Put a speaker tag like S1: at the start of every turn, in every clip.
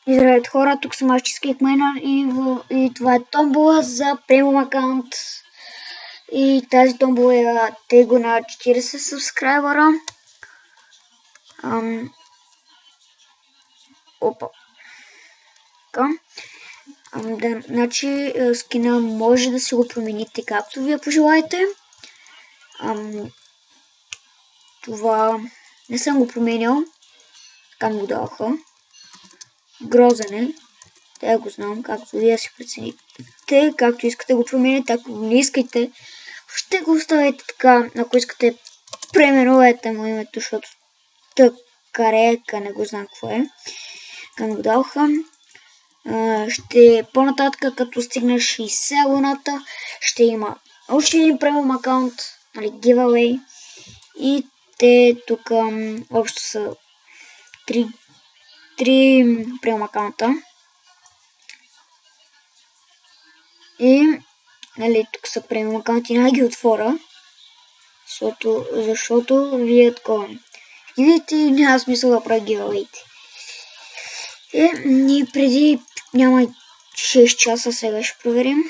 S1: Здравейте хора, тук съм аз Cheesecake Miner и това е томбола за премиум акаунт. И тази томбола е тегло на 40 сабскрайбъра. Опа. Така. Значи скина може да си го промените както вие пожелаете. Това не съм го променял. Така ми го даваха. Грозен е. Те го знам, както вие си прецените, както искате го промените, ако не искате, ще го оставите така, ако искате преименувайте му името, защото Такарека не го знам какво е. Така ми го даваха. Ще по-нататък, като стигна 60 абоната, ще има още един премиум акаунт, нали, giveaway. И те тук общо са 3 премиум акаунта. И нали, тук са премиум акаунти, няма ги отворя, защото вие такова видите и няма смисъл да правя giveaway-те. И преди няма 6 часа, сега ще проверим.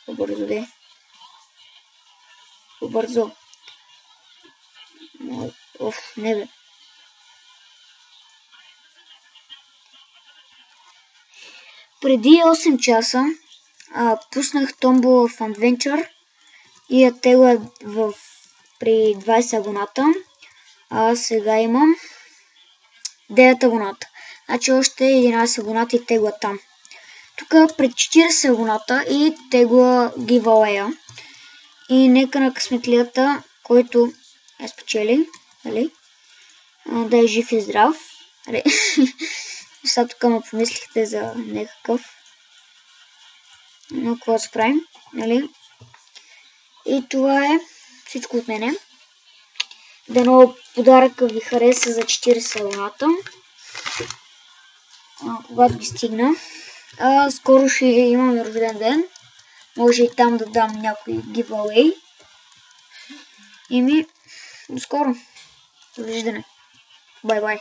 S1: Побързо де. Побързо. Не бе. Преди 8 часа пуснах томбола в Adventure и я тегла при 20 абоната. Сега имам 9 абоната. Значи още 11 абоната и тегла там. Тук пред 40 абоната и тегла giveaway. И нека на късметлията, който я спечели, нали? Да е жив и здрав. Сега тук ме помислихте за някакъв. Но какво да справим, нали? И това е всичко от мене. Дано подаръка ви хареса за 40 абоната. Когато ги стигна. Скоро ще имам рожден ден. Може и там да дам някой giveaway. И до скоро. Довиждане. Бай-бай.